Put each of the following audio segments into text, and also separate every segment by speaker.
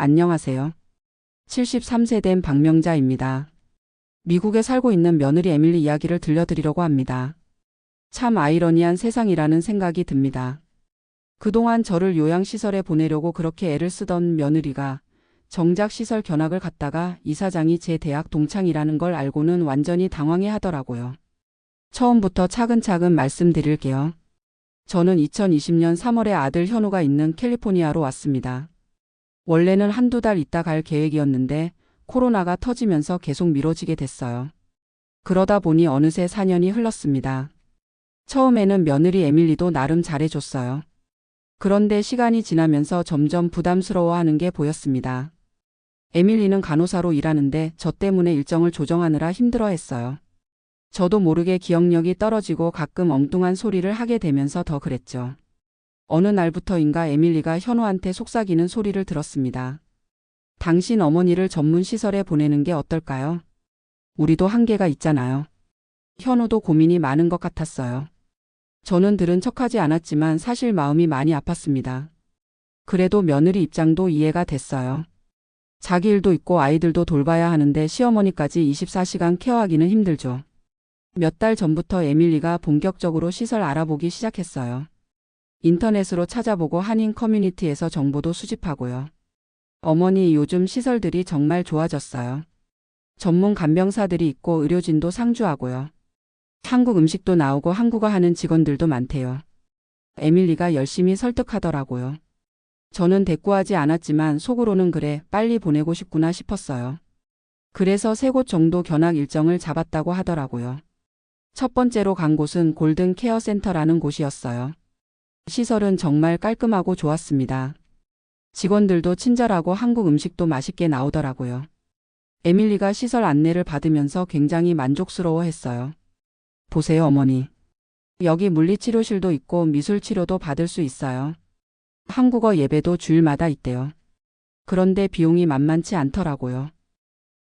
Speaker 1: 안녕하세요. 73세 된 박명자입니다. 미국에 살고 있는 며느리 에밀리 이야기를 들려드리려고 합니다. 참 아이러니한 세상이라는 생각이 듭니다. 그동안 저를 요양시설에 보내려고 그렇게 애를 쓰던 며느리가 정작 시설 견학을 갔다가 이사장이 제 대학 동창이라는 걸 알고는 완전히 당황해 하더라고요. 처음부터 차근차근 말씀드릴게요. 저는 2020년 3월에 아들 현우가 있는 캘리포니아로 왔습니다. 원래는 한두 달 있다 갈 계획이었는데 코로나가 터지면서 계속 미뤄지게 됐어요. 그러다 보니 어느새 4년이 흘렀습니다. 처음에는 며느리 에밀리도 나름 잘해줬어요. 그런데 시간이 지나면서 점점 부담스러워하는 게 보였습니다. 에밀리는 간호사로 일하는데 저 때문에 일정을 조정하느라 힘들어했어요. 저도 모르게 기억력이 떨어지고 가끔 엉뚱한 소리를 하게 되면서 더 그랬죠. 어느 날부터인가 에밀리가 현우한테 속삭이는 소리를 들었습니다. 당신 어머니를 전문 시설에 보내는 게 어떨까요? 우리도 한계가 있잖아요. 현우도 고민이 많은 것 같았어요. 저는 들은 척하지 않았지만 사실 마음이 많이 아팠습니다. 그래도 며느리 입장도 이해가 됐어요. 자기 일도 있고 아이들도 돌봐야 하는데 시어머니까지 24시간 케어하기는 힘들죠. 몇 달 전부터 에밀리가 본격적으로 시설 알아보기 시작했어요. 인터넷으로 찾아보고 한인 커뮤니티에서 정보도 수집하고요. 어머니 요즘 시설들이 정말 좋아졌어요. 전문 간병사들이 있고 의료진도 상주하고요. 한국 음식도 나오고 한국어 하는 직원들도 많대요. 에밀리가 열심히 설득하더라고요. 저는 대꾸하지 않았지만 속으로는 그래 빨리 보내고 싶구나 싶었어요. 그래서 3곳 정도 견학 일정을 잡았다고 하더라고요. 첫 번째로 간 곳은 골든 케어 센터라는 곳이었어요. 시설은 정말 깔끔하고 좋았습니다. 직원들도 친절하고 한국 음식도 맛있게 나오더라고요. 에밀리가 시설 안내를 받으면서 굉장히 만족스러워했어요. 보세요 어머니. 여기 물리치료실도 있고 미술치료도 받을 수 있어요. 한국어 예배도 주일마다 있대요. 그런데 비용이 만만치 않더라고요.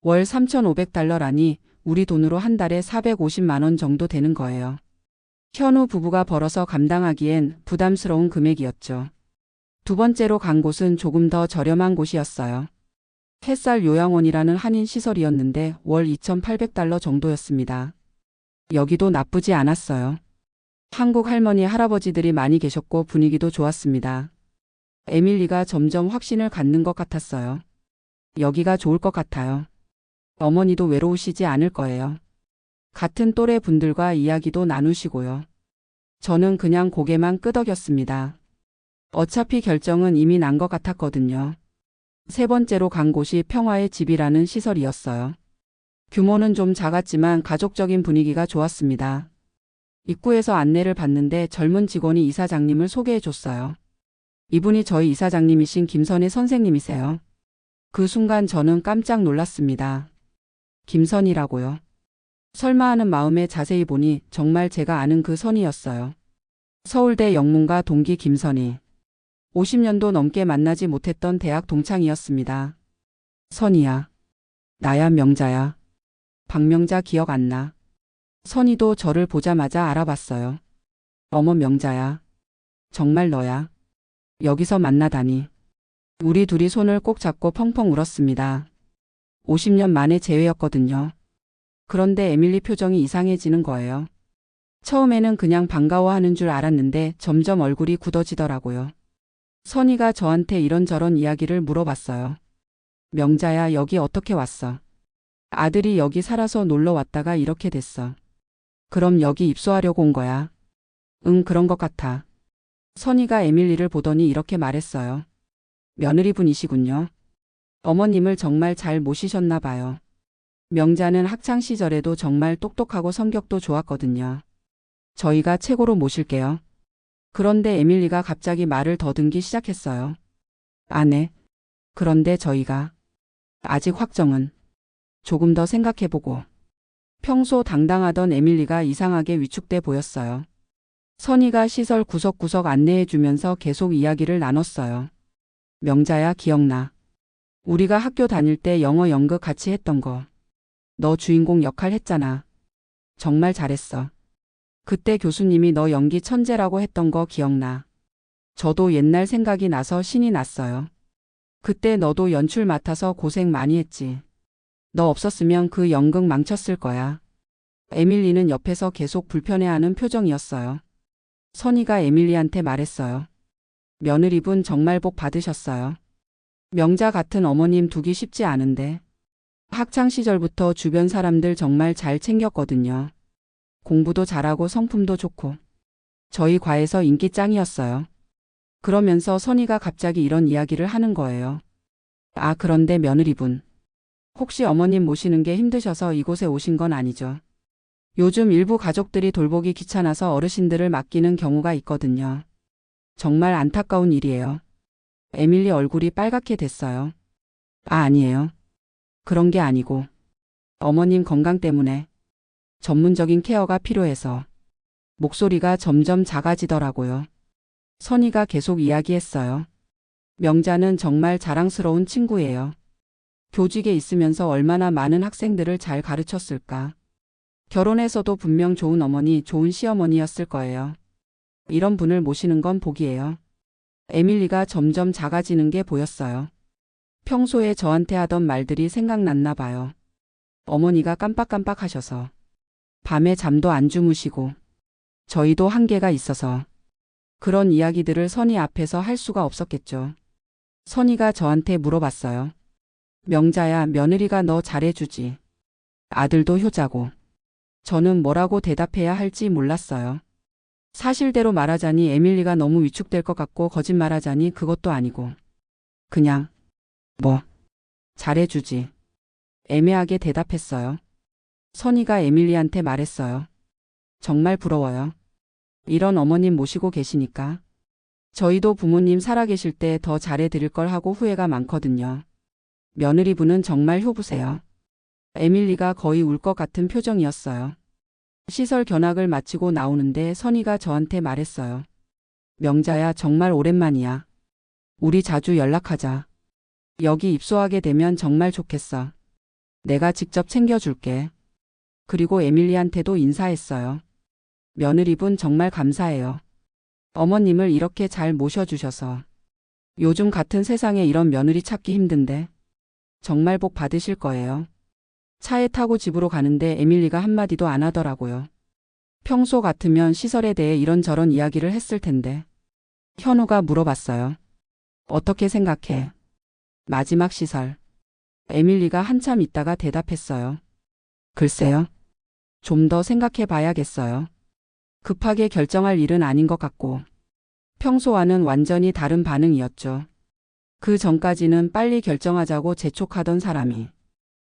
Speaker 1: 월 3,500달러라니 우리 돈으로 한 달에 450만 원 정도 되는 거예요. 현우 부부가 벌어서 감당하기엔 부담스러운 금액이었죠. 두 번째로 간 곳은 조금 더 저렴한 곳이었어요. 햇살 요양원이라는 한인 시설이었는데 월 2,800달러 정도였습니다. 여기도 나쁘지 않았어요. 한국 할머니 할아버지들이 많이 계셨고 분위기도 좋았습니다. 에밀리가 점점 확신을 갖는 것 같았어요. 여기가 좋을 것 같아요. 어머니도 외로우시지 않을 거예요. 같은 또래 분들과 이야기도 나누시고요. 저는 그냥 고개만 끄덕였습니다. 어차피 결정은 이미 난 것 같았거든요. 세 번째로 간 곳이 평화의 집이라는 시설이었어요. 규모는 좀 작았지만 가족적인 분위기가 좋았습니다. 입구에서 안내를 받는데 젊은 직원이 이사장님을 소개해 줬어요. 이분이 저희 이사장님이신 김선희 선생님이세요. 그 순간 저는 깜짝 놀랐습니다. 김선희라고요? 설마 하는 마음에 자세히 보니 정말 제가 아는 그 선희였어요. 서울대 영문과 동기 김선희. 50년도 넘게 만나지 못했던 대학 동창이었습니다. 선희야. 나야 명자야. 박명자 기억 안 나. 선희도 저를 보자마자 알아봤어요. 어머 명자야. 정말 너야. 여기서 만나다니. 우리 둘이 손을 꼭 잡고 펑펑 울었습니다. 50년 만에 재회였거든요. 그런데 에밀리 표정이 이상해지는 거예요. 처음에는 그냥 반가워하는 줄 알았는데 점점 얼굴이 굳어지더라고요. 선희가 저한테 이런저런 이야기를 물어봤어요. 명자야 여기 어떻게 왔어? 아들이 여기 살아서 놀러 왔다가 이렇게 됐어. 그럼 여기 입소하려고 온 거야? 응 그런 것 같아. 선희가 에밀리를 보더니 이렇게 말했어요. 며느리분이시군요. 어머님을 정말 잘 모시셨나 봐요. 명자는 학창시절에도 정말 똑똑하고 성격도 좋았거든요. 저희가 최고로 모실게요. 그런데 에밀리가 갑자기 말을 더듬기 시작했어요. 아네. 그런데 저희가 아직 확정은 조금 더 생각해보고. 평소 당당하던 에밀리가 이상하게 위축돼 보였어요. 선희가 시설 구석구석 안내해주면서 계속 이야기를 나눴어요. 명자야 기억나. 우리가 학교 다닐 때 영어 연극 같이 했던 거. 너 주인공 역할 했잖아. 정말 잘했어. 그때 교수님이 너 연기 천재라고 했던 거 기억나. 저도 옛날 생각이 나서 신이 났어요. 그때 너도 연출 맡아서 고생 많이 했지. 너 없었으면 그 연극 망쳤을 거야. 에밀리는 옆에서 계속 불편해하는 표정이었어요. 선희가 에밀리한테 말했어요. 며느리분 정말 복 받으셨어요. 명자 같은 어머님 두기 쉽지 않은데. 학창 시절부터 주변 사람들 정말 잘 챙겼거든요. 공부도 잘하고 성품도 좋고. 저희 과에서 인기 짱이었어요. 그러면서 선희가 갑자기 이런 이야기를 하는 거예요. 아, 그런데 며느리분. 혹시 어머님 모시는 게 힘드셔서 이곳에 오신 건 아니죠? 요즘 일부 가족들이 돌보기 귀찮아서 어르신들을 맡기는 경우가 있거든요. 정말 안타까운 일이에요. 에밀리 얼굴이 빨갛게 됐어요. 아, 아니에요. 그런 게 아니고. 어머님 건강 때문에 전문적인 케어가 필요해서. 목소리가 점점 작아지더라고요. 선희가 계속 이야기했어요. 명자는 정말 자랑스러운 친구예요. 교직에 있으면서 얼마나 많은 학생들을 잘 가르쳤을까. 결혼해서도 분명 좋은 어머니, 좋은 시어머니였을 거예요. 이런 분을 모시는 건 복이에요. 에밀리가 점점 작아지는 게 보였어요. 평소에 저한테 하던 말들이 생각났나 봐요. 어머니가 깜빡깜빡 하셔서. 밤에 잠도 안 주무시고. 저희도 한계가 있어서. 그런 이야기들을 선희 앞에서 할 수가 없었겠죠. 선희가 저한테 물어봤어요. 명자야, 며느리가 너 잘해주지. 아들도 효자고. 저는 뭐라고 대답해야 할지 몰랐어요. 사실대로 말하자니 에밀리가 너무 위축될 것 같고 거짓말하자니 그것도 아니고. 그냥 잘해주지. 애매하게 대답했어요. 선희가 에밀리한테 말했어요. 정말 부러워요. 이런 어머님 모시고 계시니까. 저희도 부모님 살아계실 때 더 잘해드릴 걸 하고 후회가 많거든요. 며느리분은 정말 효부세요. 에밀리가 거의 울 것 같은 표정이었어요. 시설 견학을 마치고 나오는데 선희가 저한테 말했어요. 명자야, 정말 오랜만이야. 우리 자주 연락하자. 여기 입소하게 되면 정말 좋겠어. 내가 직접 챙겨줄게. 그리고 에밀리한테도 인사했어요. 며느리분 정말 감사해요. 어머님을 이렇게 잘 모셔주셔서. 요즘 같은 세상에 이런 며느리 찾기 힘든데. 정말 복 받으실 거예요. 차에 타고 집으로 가는데 에밀리가 한마디도 안 하더라고요. 평소 같으면 시설에 대해 이런저런 이야기를 했을 텐데. 현우가 물어봤어요. 어떻게 생각해? 마지막 시설. 에밀리가 한참 있다가 대답했어요. 글쎄요. 좀 더 생각해 봐야겠어요. 급하게 결정할 일은 아닌 것 같고. 평소와는 완전히 다른 반응이었죠. 그 전까지는 빨리 결정하자고 재촉하던 사람이.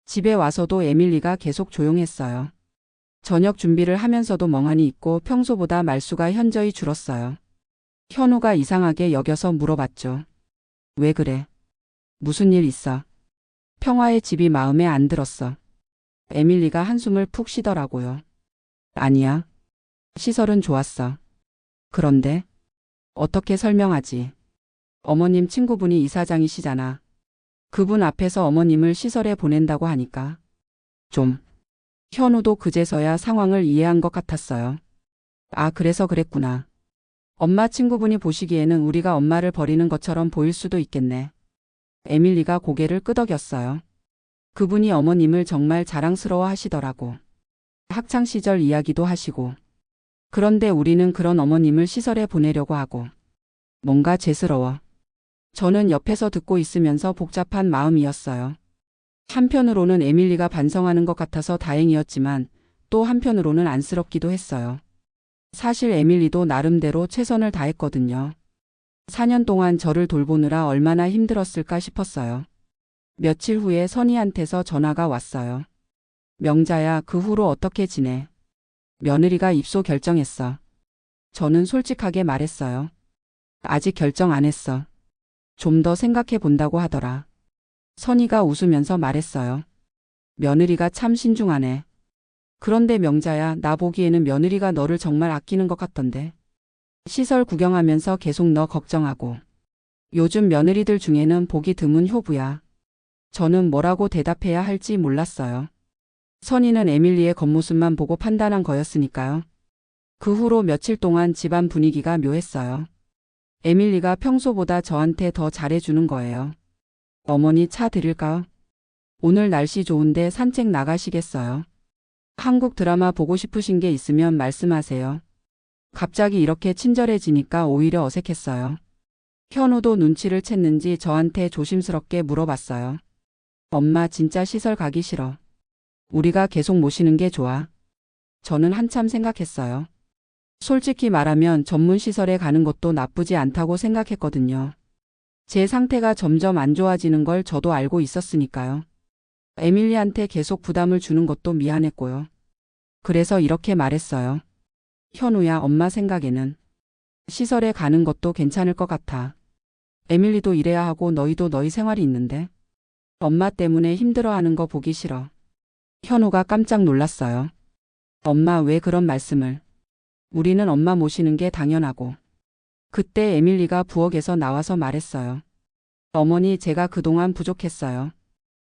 Speaker 1: 집에 와서도 에밀리가 계속 조용했어요. 저녁 준비를 하면서도 멍하니 있고 평소보다 말수가 현저히 줄었어요. 현우가 이상하게 여겨서 물어봤죠. 왜 그래? 무슨 일 있어? 평화의 집이 마음에 안 들었어. 에밀리가 한숨을 푹 쉬더라고요. 아니야. 시설은 좋았어. 그런데 어떻게 설명하지? 어머님 친구분이 이사장이시잖아. 그분 앞에서 어머님을 시설에 보낸다고 하니까. 좀. 현우도 그제서야 상황을 이해한 것 같았어요. 아, 그래서 그랬구나. 엄마 친구분이 보시기에는 우리가 엄마를 버리는 것처럼 보일 수도 있겠네. 에밀리가 고개를 끄덕였어요. 그분이 어머님을 정말 자랑스러워 하시더라고. 학창시절 이야기도 하시고. 그런데 우리는 그런 어머님을 시설에 보내려고 하고. 뭔가 죄스러워. 저는 옆에서 듣고 있으면서 복잡한 마음이었어요. 한편으로는 에밀리가 반성하는 것 같아서 다행이었지만 또 한편으로는 안쓰럽기도 했어요. 사실 에밀리도 나름대로 최선을 다했거든요. 4년 동안 저를 돌보느라 얼마나 힘들었을까 싶었어요. 며칠 후에 선희한테서 전화가 왔어요. 명자야, 그 후로 어떻게 지내? 며느리가 입소 결정했어. 저는 솔직하게 말했어요. 아직 결정 안 했어. 좀 더 생각해 본다고 하더라. 선희가 웃으면서 말했어요. 며느리가 참 신중하네. 그런데 명자야, 나 보기에는 며느리가 너를 정말 아끼는 것 같던데. 시설 구경하면서 계속 너 걱정하고. 요즘 며느리들 중에는 보기 드문 효부야. 저는 뭐라고 대답해야 할지 몰랐어요. 선희는 에밀리의 겉모습만 보고 판단한 거였으니까요. 그 후로 며칠 동안 집안 분위기가 묘했어요. 에밀리가 평소보다 저한테 더 잘해주는 거예요. 어머니 차 드릴까요? 오늘 날씨 좋은데 산책 나가시겠어요? 한국 드라마 보고 싶으신 게 있으면 말씀하세요. 갑자기 이렇게 친절해지니까 오히려 어색했어요. 현우도 눈치를 챘는지 저한테 조심스럽게 물어봤어요. 엄마 진짜 시설 가기 싫어. 우리가 계속 모시는 게 좋아. 저는 한참 생각했어요. 솔직히 말하면 전문 시설에 가는 것도 나쁘지 않다고 생각했거든요. 제 상태가 점점 안 좋아지는 걸 저도 알고 있었으니까요. 에밀리한테 계속 부담을 주는 것도 미안했고요. 그래서 이렇게 말했어요. 현우야, 엄마 생각에는 시설에 가는 것도 괜찮을 것 같아. 에밀리도 일해야 하고 너희도 너희 생활이 있는데 엄마 때문에 힘들어하는 거 보기 싫어. 현우가 깜짝 놀랐어요. 엄마 왜 그런 말씀을. 우리는 엄마 모시는 게 당연하고. 그때 에밀리가 부엌에서 나와서 말했어요. 어머니 제가 그동안 부족했어요.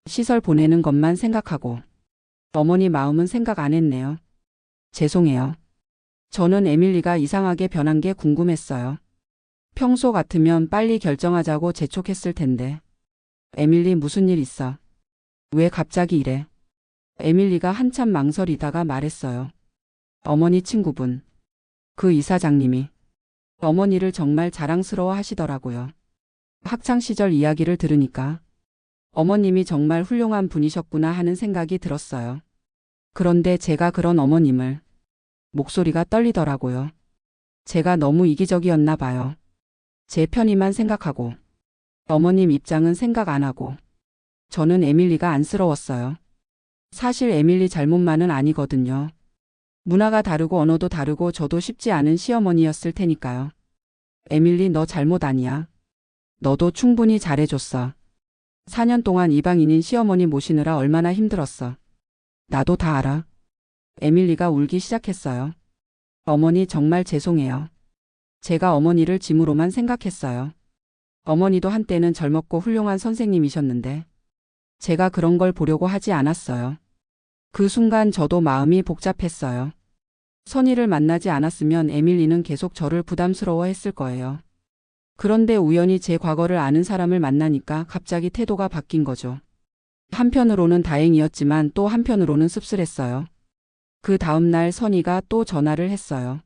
Speaker 1: 시설 보내는 것만 생각하고. 어머니 마음은 생각 안 했네요. 죄송해요. 저는 에밀리가 이상하게 변한 게 궁금했어요. 평소 같으면 빨리 결정하자고 재촉했을 텐데. 에밀리 무슨 일 있어? 왜 갑자기 이래? 에밀리가 한참 망설이다가 말했어요. 어머니 친구분. 그 이사장님이 어머니를 정말 자랑스러워 하시더라고요. 학창시절 이야기를 들으니까 어머님이 정말 훌륭한 분이셨구나 하는 생각이 들었어요. 그런데 제가 그런 어머님을 목소리가 떨리더라고요. 제가 너무 이기적이었나 봐요. 제 편의만 생각하고 어머님 입장은 생각 안 하고. 저는 에밀리가 안쓰러웠어요. 사실 에밀리 잘못만은 아니거든요. 문화가 다르고 언어도 다르고 저도 쉽지 않은 시어머니였을 테니까요. 에밀리 너 잘못 아니야. 너도 충분히 잘해줬어. 4년 동안 이방인인 시어머니 모시느라 얼마나 힘들었어. 나도 다 알아. 에밀리가 울기 시작했어요. 어머니 정말 죄송해요. 제가 어머니를 짐으로만 생각했어요. 어머니도 한때는 젊었고 훌륭한 선생님이셨는데 제가 그런 걸 보려고 하지 않았어요. 그 순간 저도 마음이 복잡했어요. 선희를 만나지 않았으면 에밀리는 계속 저를 부담스러워했을 거예요. 그런데 우연히 제 과거를 아는 사람을 만나니까 갑자기 태도가 바뀐 거죠. 한편으로는 다행이었지만 또 한편으로는 씁쓸했어요. 그 다음날 선희가 또 전화를 했어요.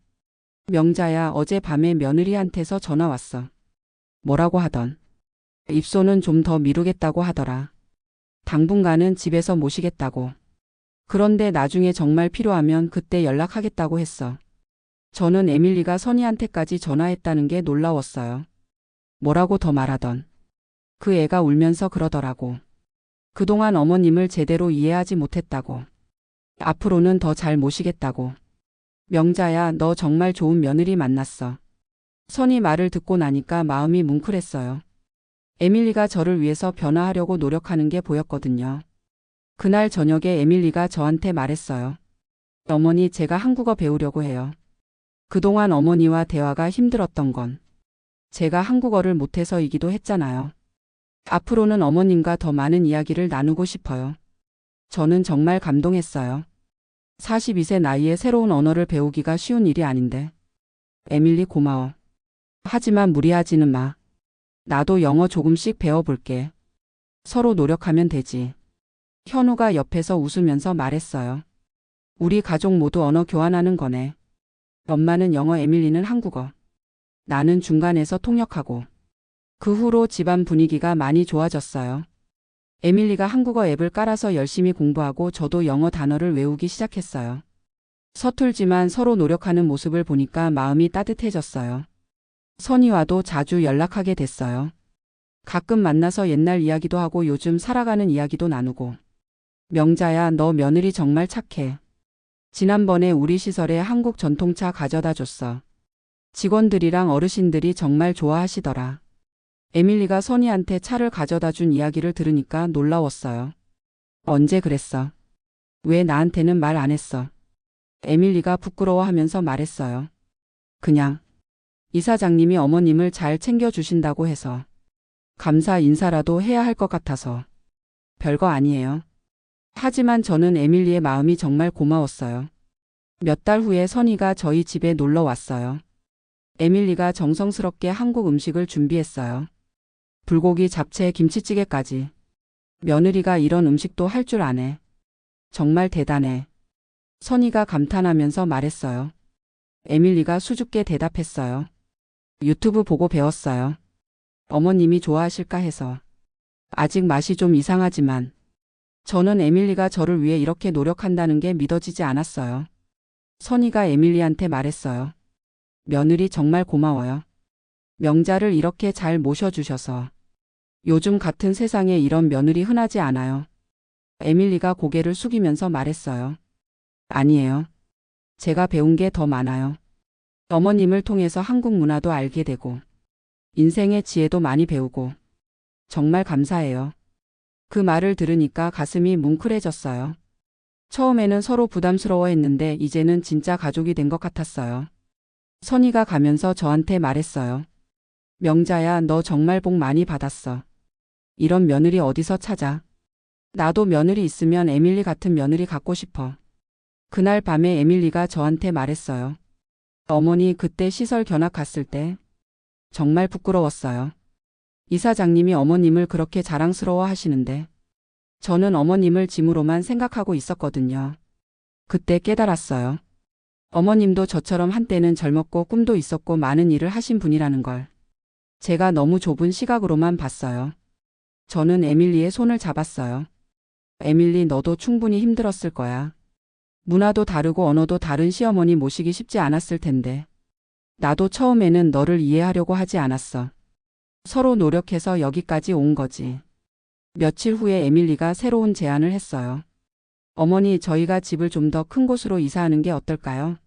Speaker 1: 명자야, 어젯밤에 며느리한테서 전화 왔어. 뭐라고 하던. 입소는 좀 더 미루겠다고 하더라. 당분간은 집에서 모시겠다고. 그런데 나중에 정말 필요하면 그때 연락하겠다고 했어. 저는 에밀리가 선희한테까지 전화했다는 게 놀라웠어요. 뭐라고 더 말하던. 그 애가 울면서 그러더라고. 그동안 어머님을 제대로 이해하지 못했다고. 앞으로는 더 잘 모시겠다고. 명자야, 너 정말 좋은 며느리 만났어. 선희 말을 듣고 나니까 마음이 뭉클했어요. 에밀리가 저를 위해서 변화하려고 노력하는 게 보였거든요. 그날 저녁에 에밀리가 저한테 말했어요. 어머니, 제가 한국어 배우려고 해요. 그동안 어머니와 대화가 힘들었던 건 제가 한국어를 못해서이기도 했잖아요. 앞으로는 어머님과 더 많은 이야기를 나누고 싶어요. 저는 정말 감동했어요. 42세 나이에 새로운 언어를 배우기가 쉬운 일이 아닌데. 에밀리 고마워. 하지만 무리하지는 마. 나도 영어 조금씩 배워볼게. 서로 노력하면 되지. 현우가 옆에서 웃으면서 말했어요. 우리 가족 모두 언어 교환하는 거네. 엄마는 영어, 에밀리는 한국어. 나는 중간에서 통역하고. 그 후로 집안 분위기가 많이 좋아졌어요. 에밀리가 한국어 앱을 깔아서 열심히 공부하고 저도 영어 단어를 외우기 시작했어요. 서툴지만 서로 노력하는 모습을 보니까 마음이 따뜻해졌어요. 선희와도 자주 연락하게 됐어요. 가끔 만나서 옛날 이야기도 하고 요즘 살아가는 이야기도 나누고. 명자야, 너 며느리 정말 착해. 지난번에 우리 시설에 한국 전통차 가져다 줬어. 직원들이랑 어르신들이 정말 좋아하시더라. 에밀리가 선희한테 차를 가져다 준 이야기를 들으니까 놀라웠어요. 언제 그랬어? 왜 나한테는 말 안 했어? 에밀리가 부끄러워하면서 말했어요. 그냥 이사장님이 어머님을 잘 챙겨주신다고 해서 감사 인사라도 해야 할 것 같아서. 별거 아니에요. 하지만 저는 에밀리의 마음이 정말 고마웠어요. 몇 달 후에 선희가 저희 집에 놀러 왔어요. 에밀리가 정성스럽게 한국 음식을 준비했어요. 불고기, 잡채, 김치찌개까지. 며느리가 이런 음식도 할 줄 아네. 정말 대단해. 선희가 감탄하면서 말했어요. 에밀리가 수줍게 대답했어요. 유튜브 보고 배웠어요. 어머님이 좋아하실까 해서. 아직 맛이 좀 이상하지만 저는 에밀리가 저를 위해 이렇게 노력한다는 게 믿어지지 않았어요. 선희가 에밀리한테 말했어요. 며느리 정말 고마워요. 명자를 이렇게 잘 모셔주셔서. 요즘 같은 세상에 이런 며느리 흔하지 않아요. 에밀리가 고개를 숙이면서 말했어요. 아니에요. 제가 배운 게 더 많아요. 어머님을 통해서 한국 문화도 알게 되고 인생의 지혜도 많이 배우고 정말 감사해요. 그 말을 들으니까 가슴이 뭉클해졌어요. 처음에는 서로 부담스러워했는데 이제는 진짜 가족이 된 것 같았어요. 선희가 가면서 저한테 말했어요. 명자야, 너 정말 복 많이 받았어. 이런 며느리 어디서 찾아? 나도 며느리 있으면 에밀리 같은 며느리 갖고 싶어. 그날 밤에 에밀리가 저한테 말했어요. 어머니, 그때 시설 견학 갔을 때 정말 부끄러웠어요. 이사장님이 어머님을 그렇게 자랑스러워 하시는데 저는 어머님을 짐으로만 생각하고 있었거든요. 그때 깨달았어요. 어머님도 저처럼 한때는 젊었고 꿈도 있었고 많은 일을 하신 분이라는 걸. 제가 너무 좁은 시각으로만 봤어요. 저는 에밀리의 손을 잡았어요. 에밀리, 너도 충분히 힘들었을 거야. 문화도 다르고 언어도 다른 시어머니 모시기 쉽지 않았을 텐데. 나도 처음에는 너를 이해하려고 하지 않았어. 서로 노력해서 여기까지 온 거지. 며칠 후에 에밀리가 새로운 제안을 했어요. 어머니, 저희가 집을 좀 더 큰 곳으로 이사하는 게 어떨까요?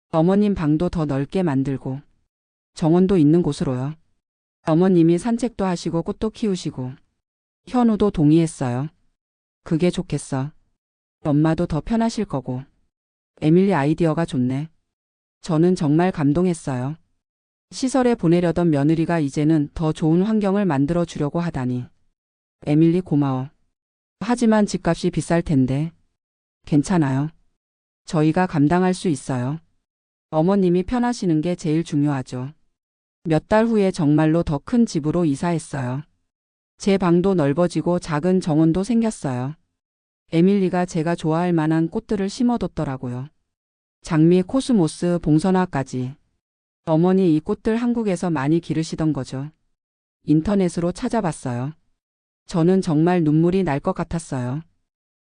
Speaker 1: 어머님 방도 더 넓게 만들고 정원도 있는 곳으로요. 어머님이 산책도 하시고 꽃도 키우시고. 현우도 동의했어요. 그게 좋겠어. 엄마도 더 편하실 거고. 에밀리 아이디어가 좋네. 저는 정말 감동했어요. 시설에 보내려던 며느리가 이제는 더 좋은 환경을 만들어 주려고 하다니. 에밀리 고마워. 하지만 집값이 비쌀 텐데. 괜찮아요. 저희가 감당할 수 있어요. 어머님이 편하시는 게 제일 중요하죠. 몇 달 후에 정말로 더 큰 집으로 이사했어요. 제 방도 넓어지고 작은 정원도 생겼어요. 에밀리가 제가 좋아할 만한 꽃들을 심어뒀더라고요. 장미, 코스모스, 봉선화까지. 어머니, 이 꽃들 한국에서 많이 기르시던 거죠. 인터넷으로 찾아봤어요. 저는 정말 눈물이 날 것 같았어요.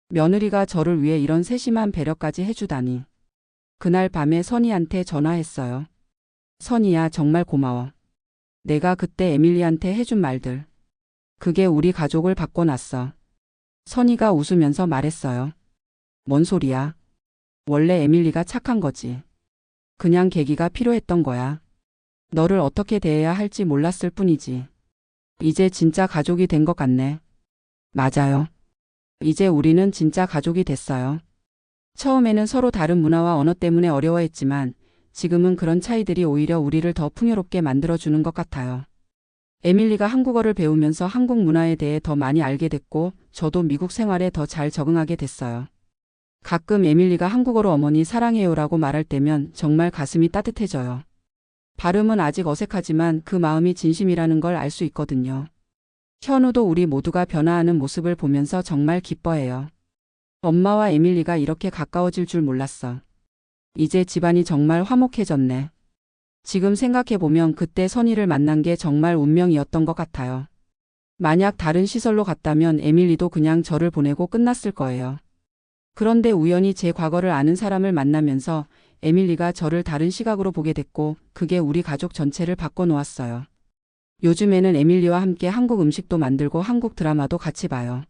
Speaker 1: 며느리가 저를 위해 이런 세심한 배려까지 해주다니. 그날 밤에 선희한테 전화했어요. 선희야, 정말 고마워. 내가 그때 에밀리한테 해준 말들. 그게 우리 가족을 바꿔놨어. 선희가 웃으면서 말했어요. 뭔 소리야? 원래 에밀리가 착한 거지. 그냥 계기가 필요했던 거야. 너를 어떻게 대해야 할지 몰랐을 뿐이지. 이제 진짜 가족이 된 것 같네. 맞아요. 이제 우리는 진짜 가족이 됐어요. 처음에는 서로 다른 문화와 언어 때문에 어려워했지만 지금은 그런 차이들이 오히려 우리를 더 풍요롭게 만들어주는 것 같아요. 에밀리가 한국어를 배우면서 한국 문화에 대해 더 많이 알게 됐고 저도 미국 생활에 더 잘 적응하게 됐어요. 가끔 에밀리가 한국어로 어머니 사랑해요라고 말할 때면 정말 가슴이 따뜻해져요. 발음은 아직 어색하지만 그 마음이 진심이라는 걸 알 수 있거든요. 현우도 우리 모두가 변화하는 모습을 보면서 정말 기뻐해요. 엄마와 에밀리가 이렇게 가까워질 줄 몰랐어. 이제 집안이 정말 화목해졌네. 지금 생각해보면 그때 선희를 만난 게 정말 운명이었던 것 같아요. 만약 다른 시설로 갔다면 에밀리도 그냥 저를 보내고 끝났을 거예요. 그런데 우연히 제 과거를 아는 사람을 만나면서 에밀리가 저를 다른 시각으로 보게 됐고 그게 우리 가족 전체를 바꿔놓았어요. 요즘에는 에밀리와 함께 한국 음식도 만들고 한국 드라마도 같이 봐요.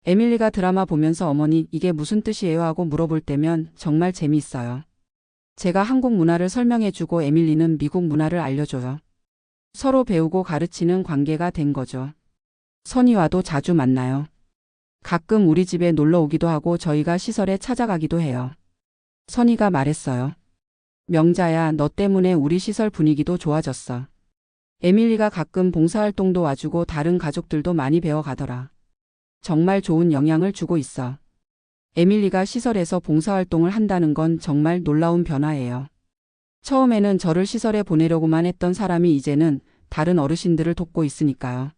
Speaker 1: 에밀리가 드라마 보면서 어머니 이게 무슨 뜻이에요 하고 물어볼 때면 정말 재미있어요. 제가 한국 문화를 설명해주고 에밀리는 미국 문화를 알려줘요. 서로 배우고 가르치는 관계가 된 거죠. 선희와도 자주 만나요. 가끔 우리 집에 놀러 오기도 하고 저희가 시설에 찾아가기도 해요. 선희가 말했어요. 명자야, 너 때문에 우리 시설 분위기도 좋아졌어. 에밀리가 가끔 봉사활동도 와주고 다른 가족들도 많이 배워가더라. 정말 좋은 영향을 주고 있어. 에밀리가 시설에서 봉사활동을 한다는 건 정말 놀라운 변화예요. 처음에는 저를 시설에 보내려고만 했던 사람이 이제는 다른 어르신들을 돕고 있으니까요.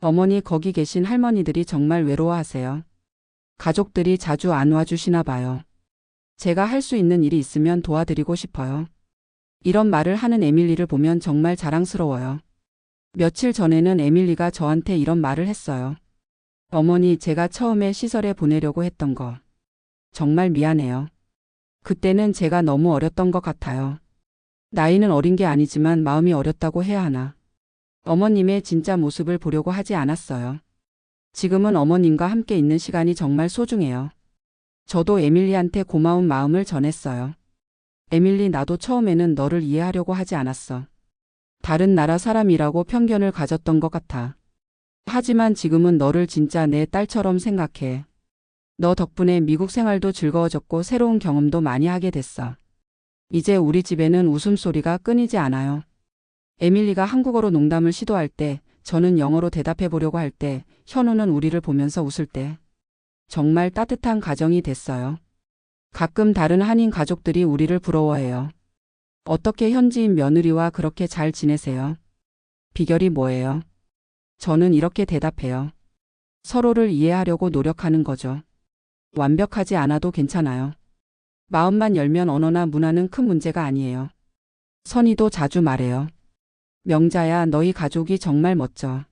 Speaker 1: 어머니 거기 계신 할머니들이 정말 외로워하세요. 가족들이 자주 안 와주시나 봐요. 제가 할 수 있는 일이 있으면 도와드리고 싶어요. 이런 말을 하는 에밀리를 보면 정말 자랑스러워요. 며칠 전에는 에밀리가 저한테 이런 말을 했어요. 어머니, 제가 처음에 시설에 보내려고 했던 거 정말 미안해요. 그때는 제가 너무 어렸던 것 같아요. 나이는 어린 게 아니지만 마음이 어렸다고 해야 하나. 어머님의 진짜 모습을 보려고 하지 않았어요. 지금은 어머님과 함께 있는 시간이 정말 소중해요. 저도 에밀리한테 고마운 마음을 전했어요. 에밀리, 나도 처음에는 너를 이해하려고 하지 않았어. 다른 나라 사람이라고 편견을 가졌던 것 같아. 하지만 지금은 너를 진짜 내 딸처럼 생각해. 너 덕분에 미국 생활도 즐거워졌고 새로운 경험도 많이 하게 됐어. 이제 우리 집에는 웃음소리가 끊이지 않아요. 에밀리가 한국어로 농담을 시도할 때, 저는 영어로 대답해 보려고 할 때, 현우는 우리를 보면서 웃을 때, 정말 따뜻한 가정이 됐어요. 가끔 다른 한인 가족들이 우리를 부러워해요. 어떻게 현지인 며느리와 그렇게 잘 지내세요? 비결이 뭐예요? 저는 이렇게 대답해요. 서로를 이해하려고 노력하는 거죠. 완벽하지 않아도 괜찮아요. 마음만 열면 언어나 문화는 큰 문제가 아니에요. 선희도 자주 말해요. 명자야, 너희 가족이 정말 멋져.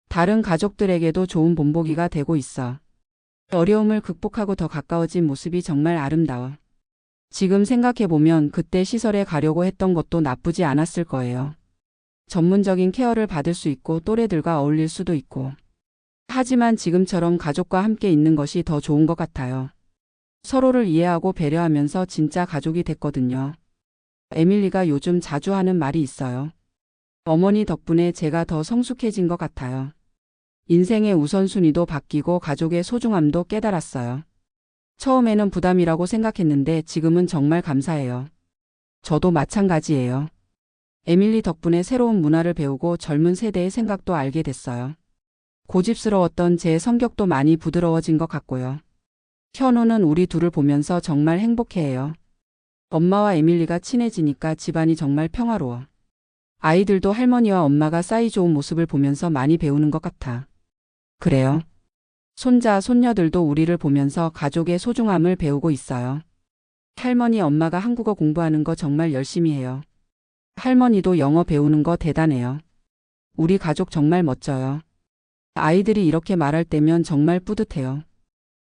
Speaker 1: 다른 가족들에게도 좋은 본보기가 되고 있어. 어려움을 극복하고 더 가까워진 모습이 정말 아름다워. 지금 생각해보면 그때 시설에 가려고 했던 것도 나쁘지 않았을 거예요. 전문적인 케어를 받을 수 있고 또래들과 어울릴 수도 있고. 하지만 지금처럼 가족과 함께 있는 것이 더 좋은 것 같아요. 서로를 이해하고 배려하면서 진짜 가족이 됐거든요. 에밀리가 요즘 자주 하는 말이 있어요. 어머니 덕분에 제가 더 성숙해진 것 같아요. 인생의 우선순위도 바뀌고 가족의 소중함도 깨달았어요. 처음에는 부담이라고 생각했는데 지금은 정말 감사해요. 저도 마찬가지예요. 에밀리 덕분에 새로운 문화를 배우고 젊은 세대의 생각도 알게 됐어요. 고집스러웠던 제 성격도 많이 부드러워진 것 같고요. 현우는 우리 둘을 보면서 정말 행복해해요. 엄마와 에밀리가 친해지니까 집안이 정말 평화로워. 아이들도 할머니와 엄마가 사이좋은 모습을 보면서 많이 배우는 것 같아. 그래요. 손자, 손녀들도 우리를 보면서 가족의 소중함을 배우고 있어요. 할머니, 엄마가 한국어 공부하는 거 정말 열심히 해요. 할머니도 영어 배우는 거 대단해요. 우리 가족 정말 멋져요. 아이들이 이렇게 말할 때면 정말 뿌듯해요.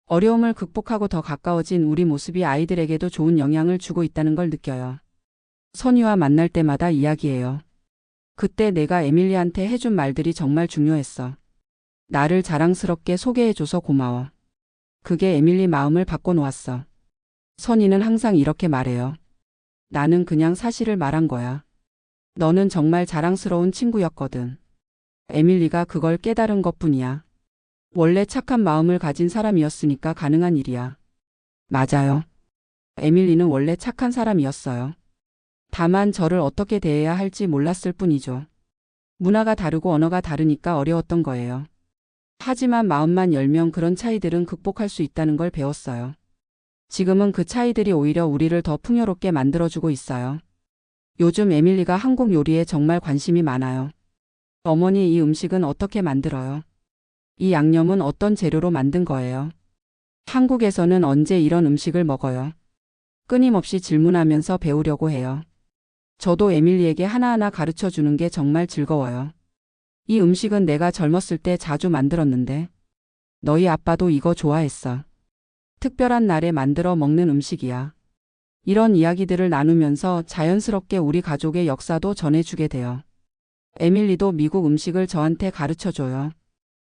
Speaker 1: 어려움을 극복하고 더 가까워진 우리 모습이 아이들에게도 좋은 영향을 주고 있다는 걸 느껴요. 선희와 만날 때마다 이야기해요. 그때 내가 에밀리한테 해준 말들이 정말 중요했어. 나를 자랑스럽게 소개해줘서 고마워. 그게 에밀리 마음을 바꿔놓았어. 선희는 항상 이렇게 말해요. 나는 그냥 사실을 말한 거야. 너는 정말 자랑스러운 친구였거든. 에밀리가 그걸 깨달은 것뿐이야. 원래 착한 마음을 가진 사람이었으니까 가능한 일이야. 맞아요. 에밀리는 원래 착한 사람이었어요. 다만 저를 어떻게 대해야 할지 몰랐을 뿐이죠. 문화가 다르고 언어가 다르니까 어려웠던 거예요. 하지만 마음만 열면 그런 차이들은 극복할 수 있다는 걸 배웠어요. 지금은 그 차이들이 오히려 우리를 더 풍요롭게 만들어주고 있어요. 요즘 에밀리가 한국 요리에 정말 관심이 많아요. 어머니, 이 음식은 어떻게 만들어요? 이 양념은 어떤 재료로 만든 거예요? 한국에서는 언제 이런 음식을 먹어요? 끊임없이 질문하면서 배우려고 해요. 저도 에밀리에게 하나하나 가르쳐 주는 게 정말 즐거워요. 이 음식은 내가 젊었을 때 자주 만들었는데 너희 아빠도 이거 좋아했어. 특별한 날에 만들어 먹는 음식이야. 이런 이야기들을 나누면서 자연스럽게 우리 가족의 역사도 전해주게 돼요. 에밀리도 미국 음식을 저한테 가르쳐 줘요.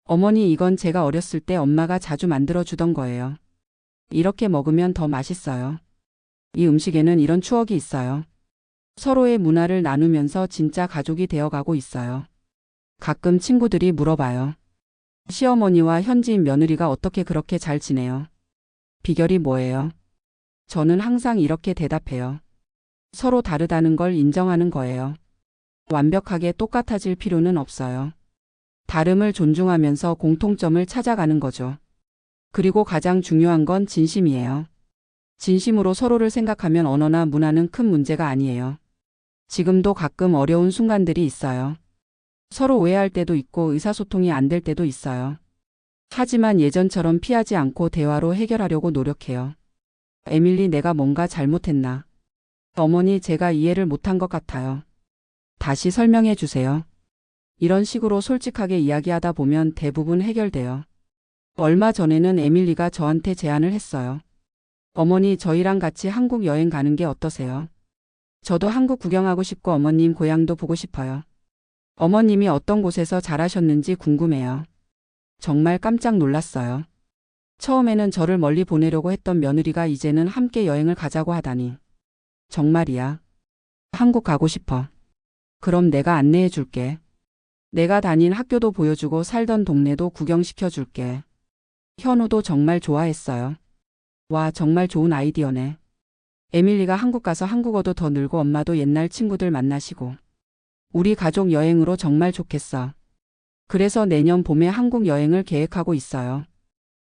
Speaker 1: 어머니, 이건 제가 어렸을 때 엄마가 자주 만들어 주던 거예요. 이렇게 먹으면 더 맛있어요. 이 음식에는 이런 추억이 있어요. 서로의 문화를 나누면서 진짜 가족이 되어가고 있어요. 가끔 친구들이 물어봐요. 시어머니와 현지인 며느리가 어떻게 그렇게 잘 지내요? 비결이 뭐예요? 저는 항상 이렇게 대답해요. 서로 다르다는 걸 인정하는 거예요. 완벽하게 똑같아질 필요는 없어요. 다름을 존중하면서 공통점을 찾아가는 거죠. 그리고 가장 중요한 건 진심이에요. 진심으로 서로를 생각하면 언어나 문화는 큰 문제가 아니에요. 지금도 가끔 어려운 순간들이 있어요. 서로 오해할 때도 있고 의사소통이 안 될 때도 있어요. 하지만 예전처럼 피하지 않고 대화로 해결하려고 노력해요. 에밀리, 내가 뭔가 잘못했나? 어머니, 제가 이해를 못한 것 같아요. 다시 설명해 주세요. 이런 식으로 솔직하게 이야기하다 보면 대부분 해결돼요. 얼마 전에는 에밀리가 저한테 제안을 했어요. 어머니, 저희랑 같이 한국 여행 가는 게 어떠세요? 저도 한국 구경하고 싶고 어머님 고향도 보고 싶어요. 어머님이 어떤 곳에서 자라셨는지 궁금해요. 정말 깜짝 놀랐어요. 처음에는 저를 멀리 보내려고 했던 며느리가 이제는 함께 여행을 가자고 하다니. 정말이야. 한국 가고 싶어. 그럼 내가 안내해 줄게. 내가 다닌 학교도 보여주고 살던 동네도 구경시켜 줄게. 현우도 정말 좋아했어요. 와, 정말 좋은 아이디어네. 에밀리가 한국 가서 한국어도 더 늘고 엄마도 옛날 친구들 만나시고. 우리 가족 여행으로 정말 좋겠어. 그래서 내년 봄에 한국 여행을 계획하고 있어요.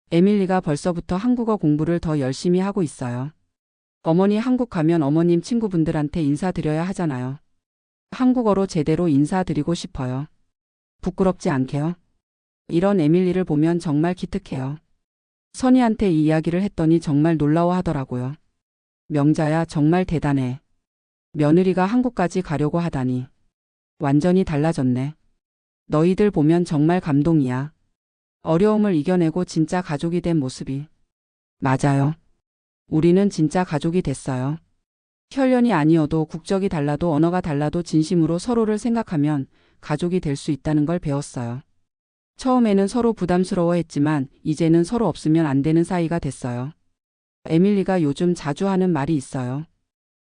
Speaker 1: 에밀리가 벌써부터 한국어 공부를 더 열심히 하고 있어요. 어머니, 한국 가면 어머님 친구분들한테 인사드려야 하잖아요. 한국어로 제대로 인사드리고 싶어요. 부끄럽지 않게요? 이런 에밀리를 보면 정말 기특해요. 선희한테 이 이야기를 했더니 정말 놀라워하더라고요. 명자야, 정말 대단해. 며느리가 한국까지 가려고 하다니. 완전히 달라졌네. 너희들 보면 정말 감동이야. 어려움을 이겨내고 진짜 가족이 된 모습이. 맞아요. 우리는 진짜 가족이 됐어요. 혈연이 아니어도 국적이 달라도 언어가 달라도 진심으로 서로를 생각하면 가족이 될 수 있다는 걸 배웠어요. 처음에는 서로 부담스러워했지만 이제는 서로 없으면 안 되는 사이가 됐어요. 에밀리가 요즘 자주 하는 말이 있어요.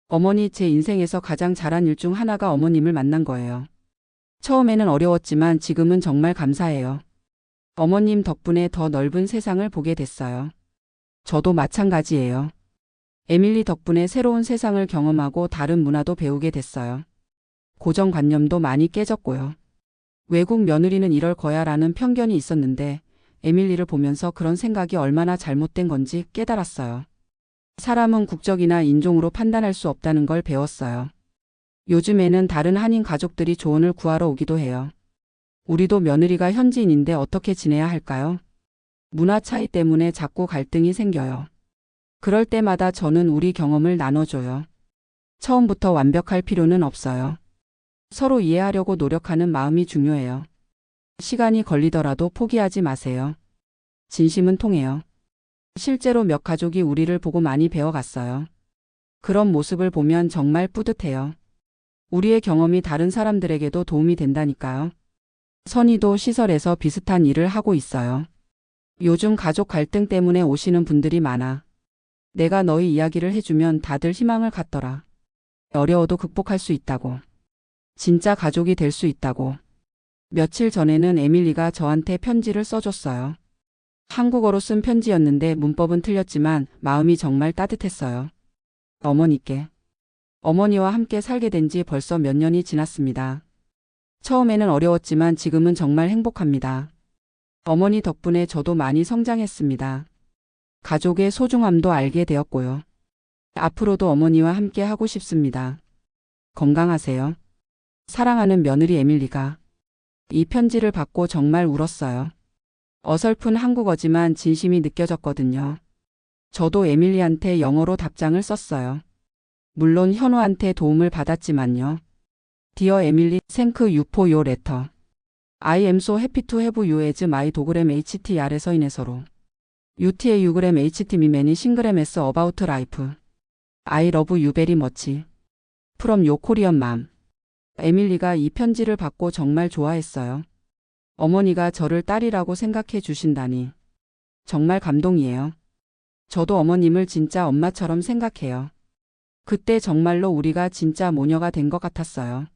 Speaker 1: 어머니, 제 인생에서 가장 잘한 일 중 하나가 어머님을 만난 거예요. 처음에는 어려웠지만 지금은 정말 감사해요. 어머님 덕분에 더 넓은 세상을 보게 됐어요. 저도 마찬가지예요. 에밀리 덕분에 새로운 세상을 경험하고 다른 문화도 배우게 됐어요. 고정관념도 많이 깨졌고요. 외국 며느리는 이럴 거야 라는 편견이 있었는데 에밀리를 보면서 그런 생각이 얼마나 잘못된 건지 깨달았어요. 사람은 국적이나 인종으로 판단할 수 없다는 걸 배웠어요. 요즘에는 다른 한인 가족들이 조언을 구하러 오기도 해요. 우리도 며느리가 현지인인데 어떻게 지내야 할까요? 문화 차이 때문에 자꾸 갈등이 생겨요. 그럴 때마다 저는 우리 경험을 나눠줘요. 처음부터 완벽할 필요는 없어요. 서로 이해하려고 노력하는 마음이 중요해요. 시간이 걸리더라도 포기하지 마세요. 진심은 통해요. 실제로 몇 가족이 우리를 보고 많이 배워갔어요. 그런 모습을 보면 정말 뿌듯해요. 우리의 경험이 다른 사람들에게도 도움이 된다니까요. 선희도 시설에서 비슷한 일을 하고 있어요. 요즘 가족 갈등 때문에 오시는 분들이 많아. 내가 너희 이야기를 해주면 다들 희망을 갖더라. 어려워도 극복할 수 있다고. 진짜 가족이 될 수 있다고. 며칠 전에는 에밀리가 저한테 편지를 써줬어요. 한국어로 쓴 편지였는데 문법은 틀렸지만 마음이 정말 따뜻했어요. 어머니께. 어머니와 함께 살게 된 지 벌써 몇 년이 지났습니다. 처음에는 어려웠지만 지금은 정말 행복합니다. 어머니 덕분에 저도 많이 성장했습니다. 가족의 소중함도 알게 되었고요. 앞으로도 어머니와 함께 하고 싶습니다. 건강하세요. 사랑하는 며느리 에밀리가. 이 편지를 받고 정말 울었어요. 어설픈 한국어지만 진심이 느껴졌거든요. 저도 에밀리한테 영어로 답장을 썼어요. 물론 현우한테 도움을 받았지만요. Dear Emily, thank you for your letter. I am so happy to have you as my 도그램 HTR에서 인해서로. UTA 유그램 HT 미맨이 싱글램에서 about life. I love you very much. From your Korean mom. 에밀리가 이 편지를 받고 정말 좋아했어요. 어머니가 저를 딸이라고 생각해 주신다니. 정말 감동이에요. 저도 어머님을 진짜 엄마처럼 생각해요. 그때 정말로 우리가 진짜 모녀가 된 것 같았어요.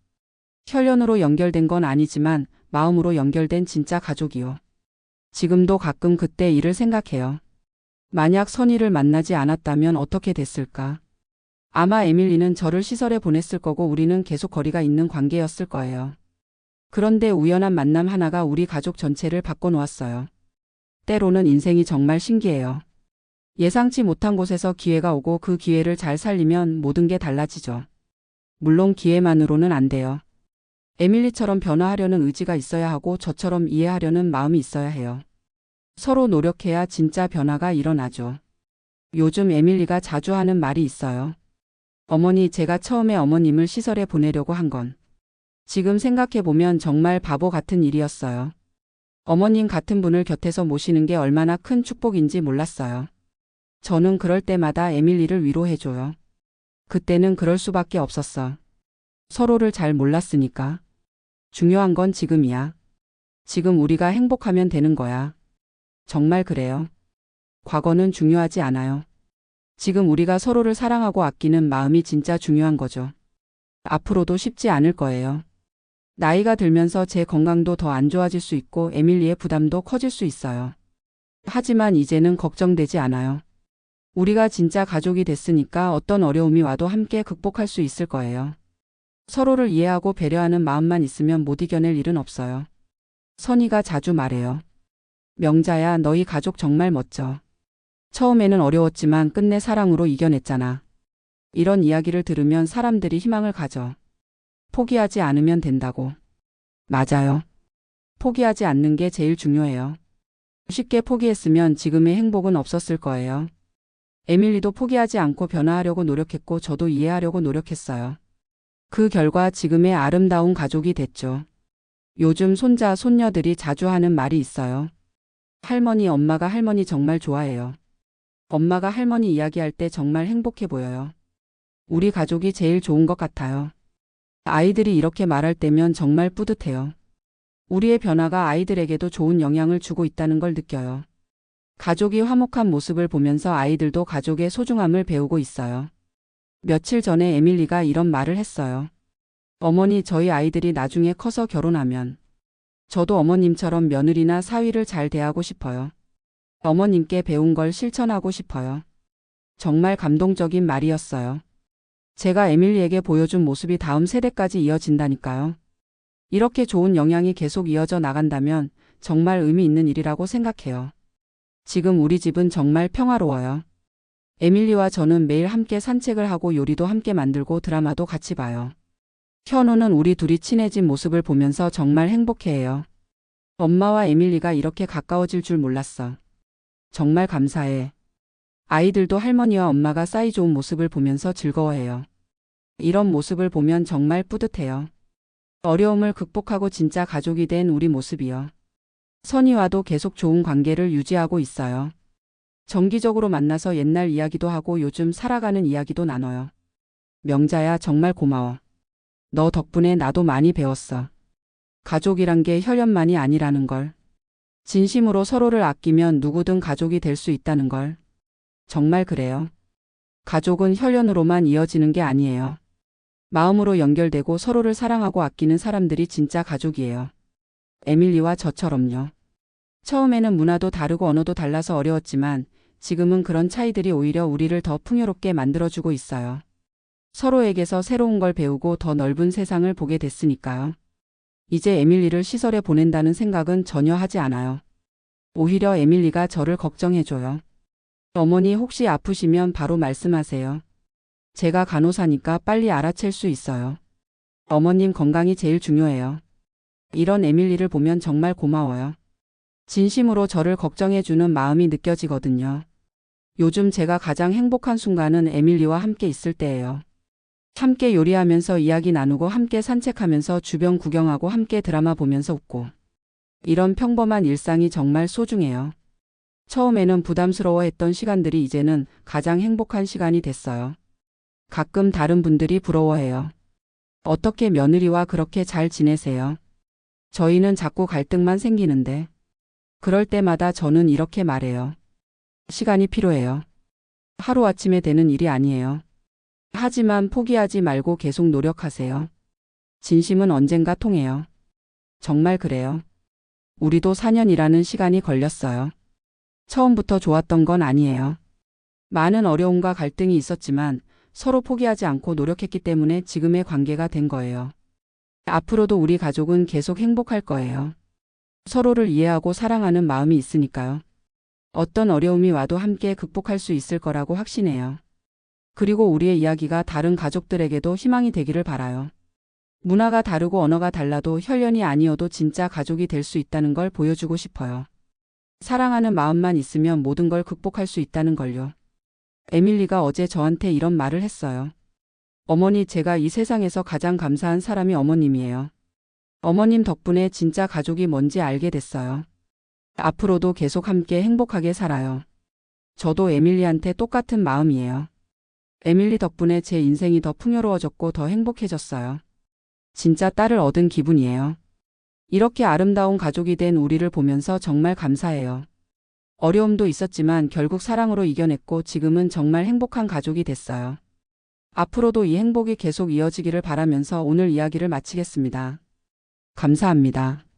Speaker 1: 혈연으로 연결된 건 아니지만 마음으로 연결된 진짜 가족이요. 지금도 가끔 그때 일을 생각해요. 만약 선희를 만나지 않았다면 어떻게 됐을까? 아마 에밀리는 저를 시설에 보냈을 거고 우리는 계속 거리가 있는 관계였을 거예요. 그런데 우연한 만남 하나가 우리 가족 전체를 바꿔놓았어요. 때로는 인생이 정말 신기해요. 예상치 못한 곳에서 기회가 오고 그 기회를 잘 살리면 모든 게 달라지죠. 물론 기회만으로는 안 돼요. 에밀리처럼 변화하려는 의지가 있어야 하고 저처럼 이해하려는 마음이 있어야 해요. 서로 노력해야 진짜 변화가 일어나죠. 요즘 에밀리가 자주 하는 말이 있어요. 어머니, 제가 처음에 어머님을 시설에 보내려고 한 건 지금 생각해보면 정말 바보 같은 일이었어요. 어머님 같은 분을 곁에서 모시는 게 얼마나 큰 축복인지 몰랐어요. 저는 그럴 때마다 에밀리를 위로해줘요. 그때는 그럴 수밖에 없었어. 서로를 잘 몰랐으니까. 중요한 건 지금이야. 지금 우리가 행복하면 되는 거야. 정말 그래요. 과거는 중요하지 않아요. 지금 우리가 서로를 사랑하고 아끼는 마음이 진짜 중요한 거죠. 앞으로도 쉽지 않을 거예요. 나이가 들면서 제 건강도 더 안 좋아질 수 있고 에밀리의 부담도 커질 수 있어요. 하지만 이제는 걱정되지 않아요. 우리가 진짜 가족이 됐으니까 어떤 어려움이 와도 함께 극복할 수 있을 거예요. 서로를 이해하고 배려하는 마음만 있으면 못 이겨낼 일은 없어요. 선이가 자주 말해요. 명자야, 너희 가족 정말 멋져. 처음에는 어려웠지만 끝내 사랑으로 이겨냈잖아. 이런 이야기를 들으면 사람들이 희망을 가져. 포기하지 않으면 된다고. 맞아요. 포기하지 않는 게 제일 중요해요. 쉽게 포기했으면 지금의 행복은 없었을 거예요. 에밀리도 포기하지 않고 변화하려고 노력했고 저도 이해하려고 노력했어요. 그 결과 지금의 아름다운 가족이 됐죠. 요즘 손자, 손녀들이 자주 하는 말이 있어요. 할머니, 엄마가 할머니 정말 좋아해요. 엄마가 할머니 이야기할 때 정말 행복해 보여요. 우리 가족이 제일 좋은 것 같아요. 아이들이 이렇게 말할 때면 정말 뿌듯해요. 우리의 변화가 아이들에게도 좋은 영향을 주고 있다는 걸 느껴요. 가족이 화목한 모습을 보면서 아이들도 가족의 소중함을 배우고 있어요. 며칠 전에 에밀리가 이런 말을 했어요. 어머니, 저희 아이들이 나중에 커서 결혼하면 저도 어머님처럼 며느리나 사위를 잘 대하고 싶어요. 어머님께 배운 걸 실천하고 싶어요. 정말 감동적인 말이었어요. 제가 에밀리에게 보여준 모습이 다음 세대까지 이어진다니까요. 이렇게 좋은 영향이 계속 이어져 나간다면 정말 의미 있는 일이라고 생각해요. 지금 우리 집은 정말 평화로워요. 에밀리와 저는 매일 함께 산책을 하고 요리도 함께 만들고 드라마도 같이 봐요. 현우는 우리 둘이 친해진 모습을 보면서 정말 행복해해요. 엄마와 에밀리가 이렇게 가까워질 줄 몰랐어. 정말 감사해. 아이들도 할머니와 엄마가 사이 좋은 모습을 보면서 즐거워해요. 이런 모습을 보면 정말 뿌듯해요. 어려움을 극복하고 진짜 가족이 된 우리 모습이요. 선이와도 계속 좋은 관계를 유지하고 있어요. 정기적으로 만나서 옛날 이야기도 하고 요즘 살아가는 이야기도 나눠요. 명자야, 정말 고마워. 너 덕분에 나도 많이 배웠어. 가족이란 게 혈연만이 아니라는 걸. 진심으로 서로를 아끼면 누구든 가족이 될 수 있다는 걸. 정말 그래요. 가족은 혈연으로만 이어지는 게 아니에요. 마음으로 연결되고 서로를 사랑하고 아끼는 사람들이 진짜 가족이에요. 에밀리와 저처럼요. 처음에는 문화도 다르고 언어도 달라서 어려웠지만 지금은 그런 차이들이 오히려 우리를 더 풍요롭게 만들어주고 있어요. 서로에게서 새로운 걸 배우고 더 넓은 세상을 보게 됐으니까요. 이제 에밀리를 시설에 보낸다는 생각은 전혀 하지 않아요. 오히려 에밀리가 저를 걱정해줘요. 어머니, 혹시 아프시면 바로 말씀하세요. 제가 간호사니까 빨리 알아챌 수 있어요. 어머님 건강이 제일 중요해요. 이런 에밀리를 보면 정말 고마워요. 진심으로 저를 걱정해주는 마음이 느껴지거든요. 요즘 제가 가장 행복한 순간은 에밀리와 함께 있을 때예요. 함께 요리하면서 이야기 나누고 함께 산책하면서 주변 구경하고 함께 드라마 보면서 웃고. 이런 평범한 일상이 정말 소중해요. 처음에는 부담스러워했던 시간들이 이제는 가장 행복한 시간이 됐어요. 가끔 다른 분들이 부러워해요. 어떻게 며느리와 그렇게 잘 지내세요? 저희는 자꾸 갈등만 생기는데. 그럴 때마다 저는 이렇게 말해요. 시간이 필요해요. 하루아침에 되는 일이 아니에요. 하지만 포기하지 말고 계속 노력하세요. 진심은 언젠가 통해요. 정말 그래요. 우리도 4년이라는 시간이 걸렸어요. 처음부터 좋았던 건 아니에요. 많은 어려움과 갈등이 있었지만 서로 포기하지 않고 노력했기 때문에 지금의 관계가 된 거예요. 앞으로도 우리 가족은 계속 행복할 거예요. 서로를 이해하고 사랑하는 마음이 있으니까요. 어떤 어려움이 와도 함께 극복할 수 있을 거라고 확신해요. 그리고 우리의 이야기가 다른 가족들에게도 희망이 되기를 바라요. 문화가 다르고 언어가 달라도 혈연이 아니어도 진짜 가족이 될 수 있다는 걸 보여주고 싶어요. 사랑하는 마음만 있으면 모든 걸 극복할 수 있다는 걸요. 에밀리가 어제 저한테 이런 말을 했어요. 어머니, 제가 이 세상에서 가장 감사한 사람이 어머님이에요. 어머님 덕분에 진짜 가족이 뭔지 알게 됐어요. 앞으로도 계속 함께 행복하게 살아요. 저도 에밀리한테 똑같은 마음이에요. 에밀리 덕분에 제 인생이 더 풍요로워졌고 더 행복해졌어요. 진짜 딸을 얻은 기분이에요. 이렇게 아름다운 가족이 된 우리를 보면서 정말 감사해요. 어려움도 있었지만 결국 사랑으로 이겨냈고 지금은 정말 행복한 가족이 됐어요. 앞으로도 이 행복이 계속 이어지기를 바라면서 오늘 이야기를 마치겠습니다. 감사합니다.